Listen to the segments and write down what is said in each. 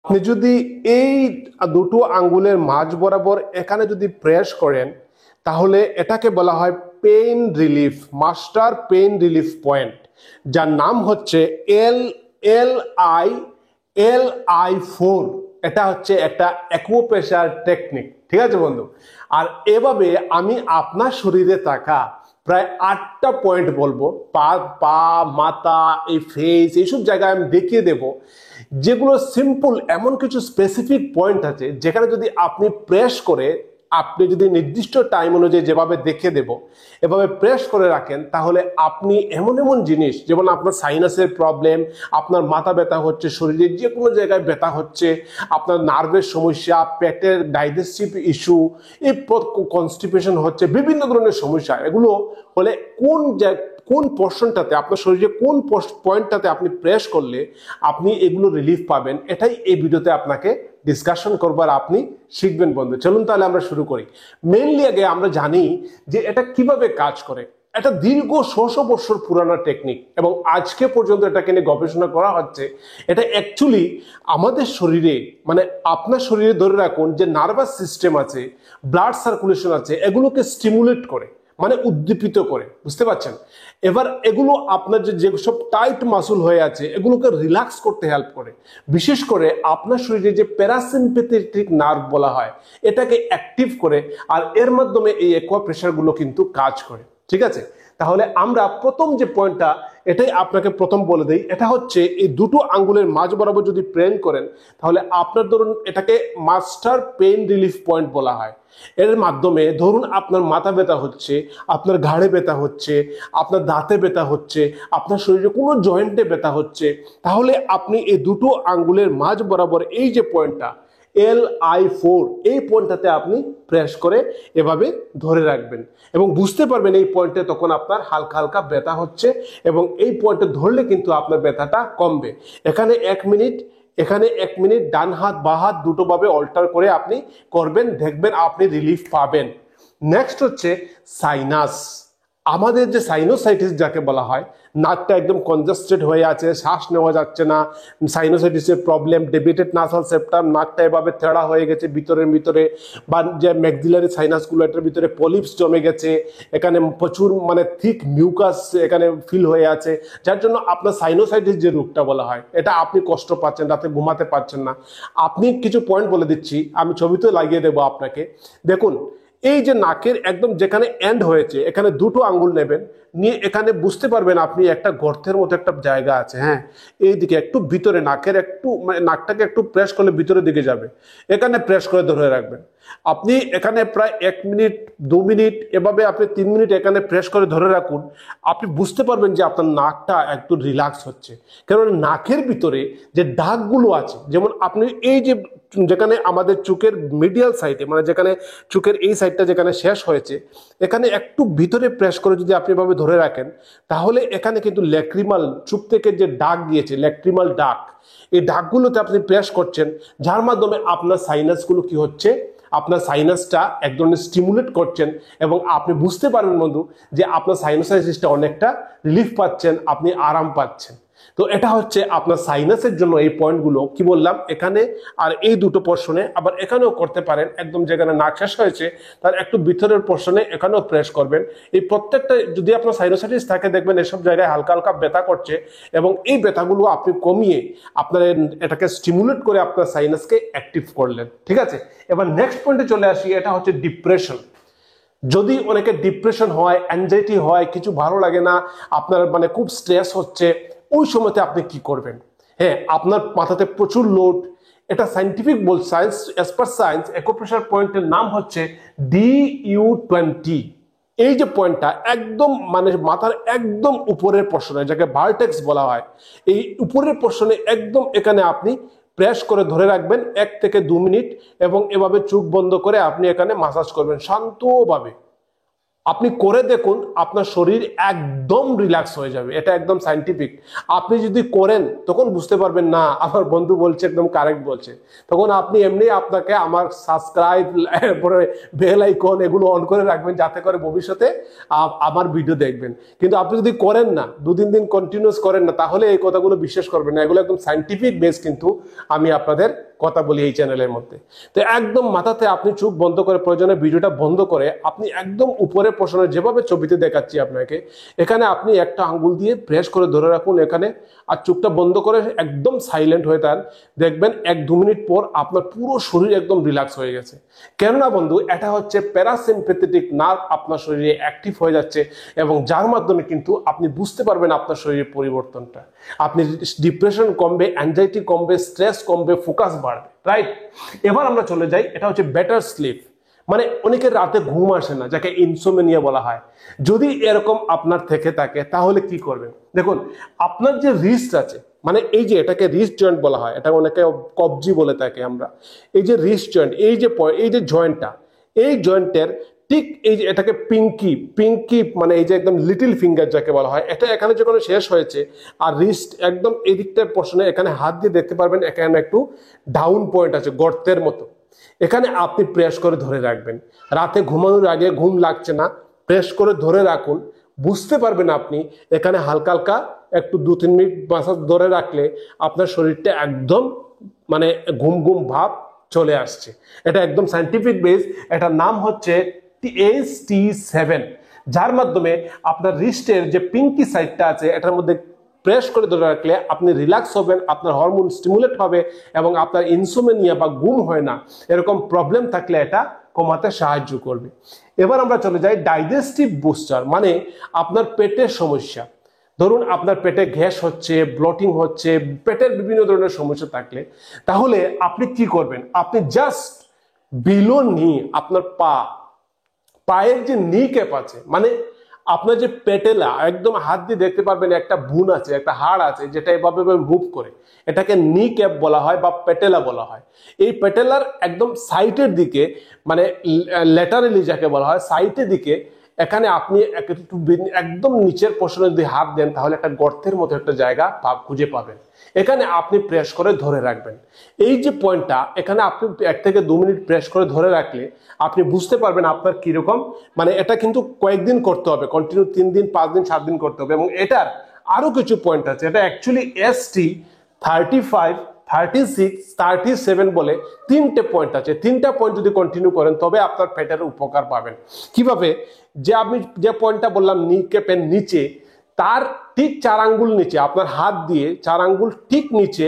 আপনি যদি এই দুটো আঙ্গুলের মাঝ বরাবর এখানে যদি প্রেস করেন তাহলে এটাকে বলা হয় pain relief, master pain relief point, যার নাম হচ্ছে LI4। এটা হচ্ছে একটা অ্যাকুপ্রেশার টেকনিক, ঠিক আছে বন্ধু। আর এভাবে আমি আপনার শরীরে থাকা প্রায় 8টা পয়েন্ট বলবো, পা মাথা, এই ফেস, এইসব জায়গায় আমি দেখিয়ে দেব, যেগুলো সিম্পল এমন কিছু স্পেসিফিক পয়েন্ট আছে যেখানে যদি আপনি প্রেস করে, আপনি যদি নির্দিষ্ট টাইম অনুযায়ী যেভাবে দেখে দেব এভাবে প্রেস করে রাখেন, তাহলে আপনি এমন এমন জিনিস, যেমন আপনার সাইনাসের প্রবলেম, আপনার মাথা ব্যথা হচ্ছে, শরীরের যে কোনো জায়গায় ব্যথা হচ্ছে, আপনার নার্ভের সমস্যা, পেটের ডাইজেস্টিভ ইস্যু, এই কনস্টিপেশন হচ্ছে, বিভিন্ন ধরনের সমস্যা, এগুলো হলে কোন পোর্শনটাতে আপনার শরীরে কোন পয়েন্টটাতে আপনি প্রেস করলে আপনি এগুলো রিলিফ পাবেন, এটাই এই ভিডিওতে আপনাকে ডিসকাশন করবার আপনি শিখবেন বন্ধু। চলুন তাহলে আমরা শুরু করি। মেইনলি আগে আমরা জানি যে এটা কিভাবে কাজ করে। এটা দীর্ঘ 600 বছর পুরানো টেকনিক এবং আজকে পর্যন্ত এটাকে নিয়ে গবেষণা করা হচ্ছে। এটা অ্যাকচুয়ালি আমাদের শরীরে, মানে আপনার শরীরে ধরে রাখুন যে নার্ভাস সিস্টেম আছে, ব্লাড সার্কুলেশন আছে, এগুলোকে স্টিমুলেট করে, মানে উদ্দীপিত করে, বুঝতে পারছেন। এবার এগুলো আপনার যেসব টাইট মাসল হয়ে আছে এগুলোকে রিল্যাক্স করতে হেল্প করে। বিশেষ করে আপনার শরীরে যে প্যারাসিম্প্যাথেটিক নার্ভ বলা হয় এটাকে অ্যাক্টিভ করে, আর এর মাধ্যমে এই অ্যাকুপ্রেশার গুলো কিন্তু কাজ করে, ঠিক আছে। তাহলে আমরা প্রথম যে পয়েন্টটা, এটাই আপনাকে প্রথম বলে দেই। এটা হচ্ছে এই দুটো আঙ্গুলের মাঝ বরাবর যদি প্রেন করেন তাহলে আপনার ধরুন এটাকে মাস্টার পেইন রিলিফ পয়েন্ট বলা হয়। এর মাধ্যমে ধরুন আপনার মাথা ব্যথা হচ্ছে, আপনার ঘাড়ে ব্যথা হচ্ছে, আপনার দাঁতে ব্যথা হচ্ছে, আপনার শরীরে কোনো জয়েন্টে ব্যথা হচ্ছে, তাহলে আপনি এই দুটো আঙ্গুলের মাঝ বরাবর এই যে পয়েন্টটা LI4, এই পয়েন্টটাতে আপনি প্রেস করে এভাবে ধরে রাখবেন এবং বুঝতে পারবেন এই পয়েন্টে তখন আপনার হালকা হালকা ব্যথা হচ্ছে এবং এই পয়েন্টে ধরলে কিন্তু আপনার ব্যথাটা কমবে। এখানে 1 মিনিট, এখানে 1 মিনিট, ডান হাত বাঁ হাত দুটোভাবে অল্টার করে আপনি করবেন, দেখবেন আপনি রিলিফ পাবেন। নেক্সট হচ্ছে সাইনাস। আমাদের যে সাইনোসাইটিস যাকে বলা হয়, নাকটা একদম কনজাস্টেড হয়ে আছে, শ্বাস নেওয়া যাচ্ছে না, সাইনোসাইটিসের প্রবলেম, ডেভিটেড নাসাল সেপ্টাম, নাকটা এভাবে তেড়া হয়ে গেছে ভিতরে, বা যে ম্যাক্সিলারি সাইনাসগুলো এটার ভিতরে পলিপস জমে গেছে, এখানে প্রচুর মানে থিক মিউকাস এখানে ফিল হয়ে আছে, যার জন্য আপনার সাইনোসাইটিস যে রোগটা বলা হয়, এটা আপনি কষ্ট পাচ্ছেন, রাতে ঘুমাতে পারছেন না। আপনি কিছু পয়েন্ট বলে দিচ্ছি, আমি ছবিতে লাগিয়ে দেবো আপনাকে। দেখুন, এই যে নাকের একদম যেখানে এন্ড হয়েছে এখানে দুটো আঙ্গুল নেবেন, নিয়ে এখানে বুঝতে পারবেন আপনি একটা গর্তের মতো একটা জায়গা আছে, হ্যাঁ, এইদিকে একটু ভিতরে নাকের একটু, মানে নাকটাকে একটু প্রেস করলে ভিতরের দিকে যাবে, এখানে প্রেস করে ধরে রাখবেন। আপনি এখানে প্রায় 1 মিনিট, 2 মিনিট, এভাবে আপনি 3 মিনিট এখানে প্রেস করে ধরে রাখুন। আপনি বুঝতে পারবেন যে আপনার নাকটা একটু রিল্যাক্স হচ্ছে, কারণ নাকের ভিতরে যে দাগগুলো আছে, যেমন আপনি এই যে যেখানে আমাদের চোখের মিডিয়াল সাইডে, মানে যেখানে চোখের এই সাইডটা যেখানে শেষ হয়েছে, এখানে একটু ভিতরে প্রেস করে যদি আপনি এভাবে ধরে রাখেন তাহলে এখানে কিন্তু ল্যাক্রিমাল, চোখ থেকে যে দাগ গিয়েছে, ল্যাক্রিমাল দাগ, এই দাগগুলোতে আপনি প্রেস করছেন, যার মাধ্যমে আপনার সাইনাসগুলো কি হচ্ছে, আপনার সাইনাসটা এক ধরনের স্টিমুলেট করছেন এবং আপনি বুঝতে পারবেন বন্ধু যে আপনার সাইনোসাইটিসটা অনেকটা রিলিফ পাচ্ছেন, আপনি আরাম পাচ্ছেন। তো এটা হচ্ছে আপনার সাইনাসের জন্য এই পয়েন্টগুলো কি বললাম এখানে, আর এই দুটো পোর্শনে, আবার এখানেও করতে পারেন, একদম যেখানে নাক শেষ হয়েছে তার একটু ভিতরের পোর্শনে এখানেও প্রেস করবেন। এই প্রত্যেকটা যদি আপনার সাইনোসাইটিস থাকে দেখবেন এসব জায়গায় হালকা হালকা ব্যথা করছে এবং এই ব্যথাগুলো আপনি কমিয়ে আপনার এটাকে স্টিমুলেট করে আপনার সাইনাসকে অ্যাক্টিভ করলেন, ঠিক আছে। এবার নেক্সট পয়েন্টে চলে আসি, এটা হচ্ছে ডিপ্রেশন। যদি অনেকে ডিপ্রেশন হয়, অ্যাংজাইটি হয়, কিছু ভালো লাগে না, আপনার মানে খুব স্ট্রেস হচ্ছে, ওই সময়তে আপনি কি করবেন? হ্যাঁ, আপনার মাথাতে প্রচুর লোড, এটা সাইন্টিফিক বল, সায়েন্স, এজ পার সায়েন্স অ্যাকুপ্রেশার পয়েন্টের নাম হচ্ছে DU20। এই যে পয়েন্টটা একদম মানে মাথার একদম উপরের পোর্শনে, যাকে ভার্টেক্স বলা হয়, এই উপরের পোর্শনে একদম এখানে আপনি প্রেস করে ধরে রাখবেন 1 থেকে 2 মিনিট এবং এভাবে চোখ বন্ধ করে আপনি এখানে মাসাজ করবেন শান্তভাবে। আপনি করে দেখুন, আপনার শরীর একদম রিল্যাক্স হয়ে যাবে, এটা একদম সাইন্টিফিক। আপনি যদি করেন তখন বুঝতে পারবেন না আমার বন্ধু বলছে একদম কারেক্ট বলছে, তখন আপনি এমনি আপনাকে আমার সাবস্ক্রাইব, এরপরে বেল আইকন এগুলো অন করে রাখবেন যাতে করে ভবিষ্যতে আমার ভিডিও দেখবেন। কিন্তু আপনি যদি করেন না, 2-3 দিন কন্টিনিউস করেন না, তাহলে এই কথাগুলো বিশ্বাস করবেন না, এগুলো একদম সাইন্টিফিক বেস কিন্তু আমি আপনাদের কথা বলি এই চ্যানেলের মধ্যে। তো একদম মাথাতে আপনি চোখ বন্ধ করে, প্রয়োজনে ভিডিওটা বন্ধ করে আপনি একদম উপরে পোষণে যেভাবে ছবিতে দেখাচ্ছি আপনাকে, এখানে আপনি একটা আঙ্গুল দিয়ে প্রেস করে ধরে রাখুন এখানে, আর চোখটা বন্ধ করে একদম সাইলেন্ট হয়ে থাকেন। দেখবেন 1-2 মিনিট পর আপনার পুরো শরীর একদম রিল্যাক্স হয়ে গেছে। কেননা বন্ধু, এটা হচ্ছে প্যারাসিম্প্যাথেটিক নার্ভ আপনার শরীরে অ্যাক্টিভ হয়ে যাচ্ছে, এবং যার মাধ্যমে কিন্তু আপনি বুঝতে পারবেন আপনার শরীরের পরিবর্তনটা। আপনি ডিপ্রেশন কমবে, অ্যাংজাইটি কমবে, স্ট্রেস কমবে, ফোকাস বাড়বে, রাইট? এবার আমরা চলে যাই, এটা হচ্ছে বেটার স্লিপ। মানে অনেকের রাতে ঘুম আসে না, যাকে ইনসোমনিয়া বলা হয়। যদি এরকম আপনার থেকে থাকে তাহলে কি করবেন? দেখুন, আপনার যে রিস্ট আছে, মানে এই যে এটাকে রিস্ট জয়েন্ট বলা হয়, এটা অনেকে কবজি বলে থাকে আমরা। এই যে রিস্ট জয়েন্ট, এই যে জয়েন্টটা, এই জয়েন্টের ঠিক এই যে এটাকে পিঙ্কি মানে এই যে একদম লিটল ফিঙ্গার যাকে বলা হয়, এটা এখানে যখন শেষ হয়েছে, আর রিস্ট একদম এই দিকটার পোর্শনে এখানে হাত দিয়ে দেখতে পারবেন এখানে একটু ডাউন পয়েন্ট আছে গর্তের মতো, এখানে আপনি প্রেস করে ধরে রাখবেন। রাতে ঘুমানোর আগে ঘুম লাগছে না, প্রেস করে ধরে রাখুন, বুঝতে পারবেন আপনি এখানে হালকা হালকা একটু 2-3 মিনিট মাসাজ ধরে রাখলে আপনার শরীরটা একদম মানে ঘুম ঘুম ভাব চলে আসছে। এটা একদম সায়েন্টিফিক বেস, এটার নাম হচ্ছে ST7, যার মাধ্যমে আপনার রিস্টের যে পিঙ্কি সাইডটা আছে এটার মধ্যে প্রেস করে ধরে রাখলে আপনি রিল্যাক্স হবেন, আপনার হরমোন স্টিমুলেট হবে, এবং আপনার ইনসোমনিয়া বা ঘুম হয় না এরকম প্রবলেম থাকলে এটা কমাতে সাহায্য করবে। এবার আমরা চলে যাই ডাইজেস্টিভ বুস্টার, মানে আপনার পেটের সমস্যা। ধরুন আপনার পেটে গ্যাস হচ্ছে, ব্লটিং হচ্ছে, পেটের বিভিন্ন ধরনের সমস্যা থাকলে তাহলে আপনি কি করবেন? আপনি জাস্ট বিলো নি, আপনার পায়ের যে নি ক্যাপ আছে, মানে আপনার যে পেটেলা, একদম হাত দিয়ে দেখতে পারবেন একটা বুন আছে, একটা হাড় আছে যেটা এভাবে মুভ করে, এটাকে নি ক্যাপ বলা হয় বা পেটেলা বলা হয়। এই পেটেলার একদম সাইডের দিকে, মানে ল্যাটারালি যাকে বলা হয় সাইডের দিকে, এখানে আপনি একদম নিচের পোর্শনে যদি হাত দেন তাহলে একটা গর্তের মতো একটা জায়গা খুঁজে পাবেন। এখানে আপনি প্রেস করে ধরে রাখবেন। এই যে পয়েন্টটা, এখানে আপনি 1 থেকে 2 মিনিট প্রেস করে ধরে রাখলে আপনি বুঝতে পারবেন আপনার কিরকম, মানে এটা কিন্তু কয়েকদিন করতে হবে, কন্টিনিউ 3 দিন 5 দিন 7 দিন করতে হবে। এবং এটার আরো কিছু পয়েন্ট আছে, এটা অ্যাকচুয়ালি ST35, 36, 37 বলে 3টে পয়েন্ট আছে। 3টা পয়েন্ট যদি কন্টিনিউ করেন তবে আপনার পেটের উপকার পাবেন। কিভাবে? যে আমি যে পয়েন্টটা বললাম নি ক্যাপের নিচে, তার ঠিক 4 আঙ্গুল নিচে, আপনার হাত দিয়ে 4 আঙ্গুল ঠিক নিচে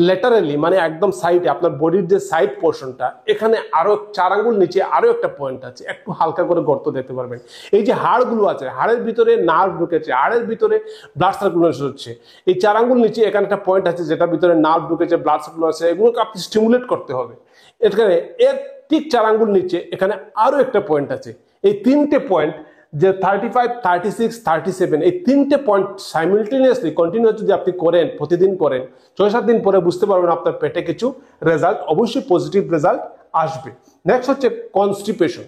ল্যাটারালি, মানে একদম সাইডে আপনার বডির যে সাইড পোর্শনটা, এখানে আরো 4 আঙ্গুল নিচে আরো একটা পয়েন্ট আছে, একটু হালকা করে গর্ত দেখতে পারবেন। এই যে হাড়গুলো আছে, হাড়ের ভিতরে নার্ভ ঢুকেছে, হাড়ের ভিতরে ব্লাড সার্কুলেশন হচ্ছে। এই 4 আঙ্গুল নিচে এখানে একটা পয়েন্ট আছে যেটা ভিতরে নার্ভ ঢুকেছে, ব্লাড সার্কুলেশন আছে, এগুলোকে আপনি স্টিমুলেট করতে হবে। এখানে এর ঠিক 4 আঙ্গুল নিচে এখানে আরো একটা পয়েন্ট আছে। এই 3টে পয়েন্ট, যে 35, 36, 37, এই 3টে পয়েন্ট সাইমিলটেনিয়াসলি কন্টিনিউ যদি আপনি করেন, প্রতিদিন করেন, 6-7 দিন পরে বুঝতে পারবেন আপনার পেটে কিছু রেজাল্ট, অবশ্যই পজিটিভ রেজাল্ট আসবে। নেক্সট হচ্ছে কনস্টিপেশন।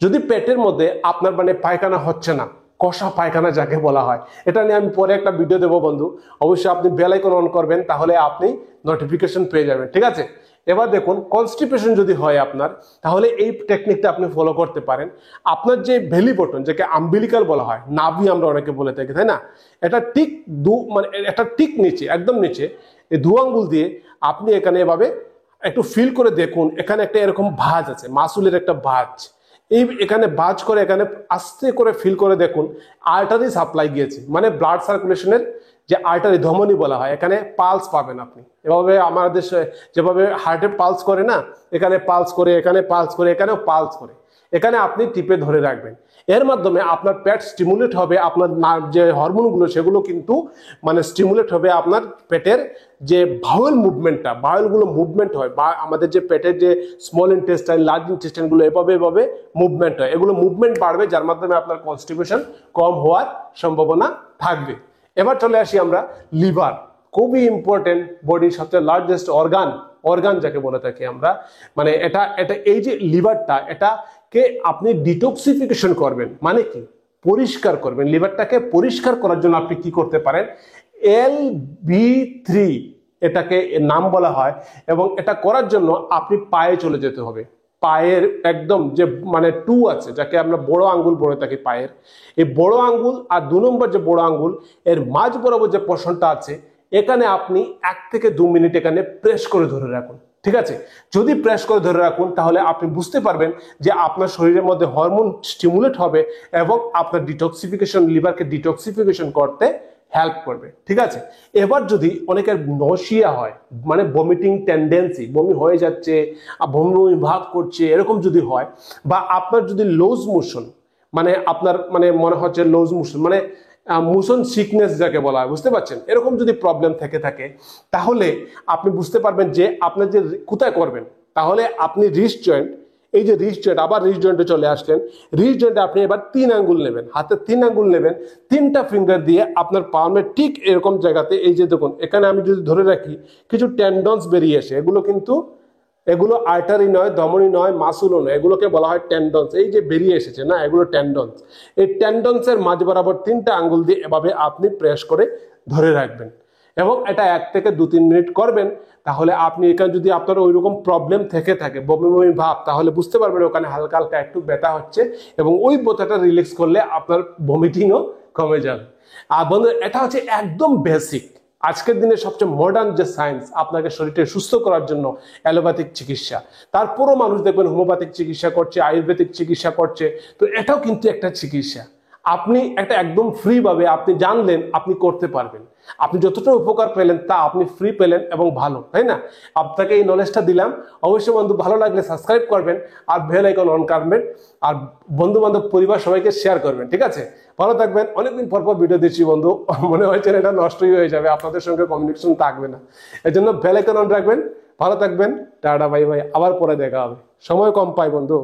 যদি পেটের মধ্যে আপনার মানে পায়খানা হচ্ছে না, কষা পায়খানা যাকে বলা হয়, এটা নিয়ে আমি পরে একটা ভিডিও দেবো বন্ধু, অবশ্যই আপনি বেল আইকন অন করবেন, তাহলে আপনি নোটিফিকেশন পেয়ে যাবেন, ঠিক আছে? এবার দেখুন, কনস্টিপেশন যদি হয় আপনার, তাহলে এই টেকনিকটা আপনি ফলো করতে পারেন। আপনার যে বেলি বটন, যাকে আম্বিলিকাল বলা হয়, নাভি আমরা অনেকে বলে থাকি, তাই না? এটা ঠিক মানে এটা ঠিক নিচে, একদম নিচে, এই 2 আঙ্গুল দিয়ে আপনি এখানে এভাবে একটু ফিল করে দেখুন, এখানে একটা এরকম ভাঁজ আছে, মাসুলের একটা ভাঁজ। এই এখানে ভাঁজ করে এখানে আস্তে করে ফিল করে দেখুন আর্টারি সাপ্লাই গিয়েছে, মানে ব্লাড সার্কুলেশনের যে আর্টারি, ধমনী বলা হয়, এখানে পালস পাবেন আপনি। এভাবে আমাদের যেভাবে হার্টে পালস করে না, এখানে পালস করে, এখানে পালস করে, এখানেও পালস করে, এখানে আপনি টিপে ধরে রাখবেন। এর মাধ্যমে আপনার পেট স্টিমুলেট হবে, আপনার যে হরমোনগুলো সেগুলো কিন্তু মানে স্টিমুলেট হবে, আপনার পেটের যে বাউল মুভমেন্টটা, বাউলগুলো মুভমেন্ট হয়, বা আমাদের যে পেটের যে স্মল ইন্টেস্টাইন, লার্জ ইন্টেস্টাইনগুলো এভাবে মুভমেন্ট হয়, এগুলো মুভমেন্ট বাড়বে, যার মাধ্যমে আপনার কনস্টিপেশন কম হওয়ার সম্ভাবনা থাকবে। এবার চলে আসি আমরা লিভার, খুবই ইম্পর্টেন্ট, বডির সবচেয়ে লার্জেস্ট অর্গান যাকে বলে থাকি আমরা। মানে এটা এই যে লিভারটা, এটাকে আপনি ডিটক্সিফিকেশন করবেন, মানে কি পরিষ্কার করবেন। লিভারটাকে পরিষ্কার করার জন্য আপনি কি করতে পারেন? LB3 এটাকে নাম বলা হয়, এবং এটা করার জন্য আপনি পায়ে চলে যেতে হবে। পায়ের একদম যে মানে 2 আছে, যাকে আমরা বড় আঙ্গুল বলে থাকি পায়ের, এই বড় আঙ্গুল আর 2 নম্বর যে বড় আঙ্গুল, এর মাঝ বরাবর যে পোর্শনটা আছে, এখানে আপনি 1 থেকে 2 মিনিট এখানে প্রেস করে ধরে রাখুন। ঠিক আছে, যদি প্রেস করে ধরে রাখুন তাহলে আপনি বুঝতে পারবেন যে আপনার শরীরের মধ্যে হরমোন স্টিমুলেট হবে এবং আপনার ডিটক্সিফিকেশন, লিভারকে ডিটক্সিফিকেশন করতে হেল্প করবে। ঠিক আছে, এবার যদি অনেকের নসিয়া হয়, মানে ভমিটিং টেন্ডেন্সি, বমি হয়ে যাচ্ছে, বমি বমি ভাব করছে, এরকম যদি হয়, বা আপনার যদি লুজ মোশন, মানে আপনার মানে মনে হচ্ছে লুজ মোশন মানে মোশন সিকনেস যাকে বলা হয়, বুঝতে পারছেন, এরকম যদি প্রবলেম থেকে থাকে তাহলে আপনি বুঝতে পারবেন যে আপনার যে কোথায় করবেন। তাহলে আপনি রিস্ট জয়েন্ট, এই যে রিস্ট জয়েন্ট, আবার রিস্ট জয়েন্টে চলে আসলেন। রিস্ট জয়েন্টে আপনি এবার 3 আঙ্গুল নেবেন, হাতে 3 আঙ্গুল নেবেন, 3টা ফিঙ্গার দিয়ে আপনার পালমের ঠিক এরকম জায়গাতে, এই যে দেখুন এখানে আমি যদি ধরে রাখি কিছু টেন্ডনস বেরিয়ে আসে, এগুলো আর্টারি নয়, ধমনী নয়, মাসুলও নয়, এগুলোকে বলা হয় টেন্ডনস। এই যে বেরিয়ে এসেছে না, এগুলো টেন্ডনস। এই টেন্ডনসের মাঝ বরাবর 3টা আঙ্গুল দিয়ে এভাবে আপনি প্রেস করে ধরে রাখবেন এবং এটা 1 থেকে 2-3 মিনিট করবেন। তাহলে আপনি এখানে যদি আপনার ওই রকম প্রবলেম থেকে থাকে, বমি বমি ভাব, তাহলে বুঝতে পারবেন ওখানে হালকা হালকা একটু ব্যথা হচ্ছে এবং ওই ব্যথাটা রিল্যাক্স করলে আপনার ভমিটিংও কমে যাবে। আর বন্ধু, এটা হচ্ছে একদম বেসিক, আজকের দিনে সবচেয়ে মডার্ন যে সায়েন্স আপনাকে শরীরকে সুস্থ করার জন্য, অ্যালোপ্যাথিক চিকিৎসা। তারপরও মানুষ দেখবেন হোমিওপ্যাথিক চিকিৎসা করছে, আয়ুর্বেদিক চিকিৎসা করছে, তো এটাও কিন্তু একটা চিকিৎসা। আপনি একটা একদম ফ্রি ভাবে আপনি জানলেন, আপনি করতে পারবেন। আপনি যতটা উপকার পেলেন তা আপনি ফ্রি পেলেন এবং ভালো, তাই না? আপনাকে এই নলেজটা দিলাম। অবশ্যই বন্ধু, ভালো লাগলে সাবস্ক্রাইব করবেন আর বেল আইকন অন করবেন, আর বন্ধু বান্ধব পরিবার সবাইকে শেয়ার করবেন। ঠিক আছে, ভালো থাকবেন। অনেকদিন পর ভিডিও দিচ্ছি বন্ধু, মনে হয়েছে এটা নষ্টই হয়ে যাবে, আপনাদের সঙ্গে কমিউনিকেশন থাকবে না, এর জন্য বেল আইকন অন রাখবেন। ভালো থাকবেন, টাটা, বাই বাই, আবার পরে দেখা হবে, সময় কম পাই বন্ধু।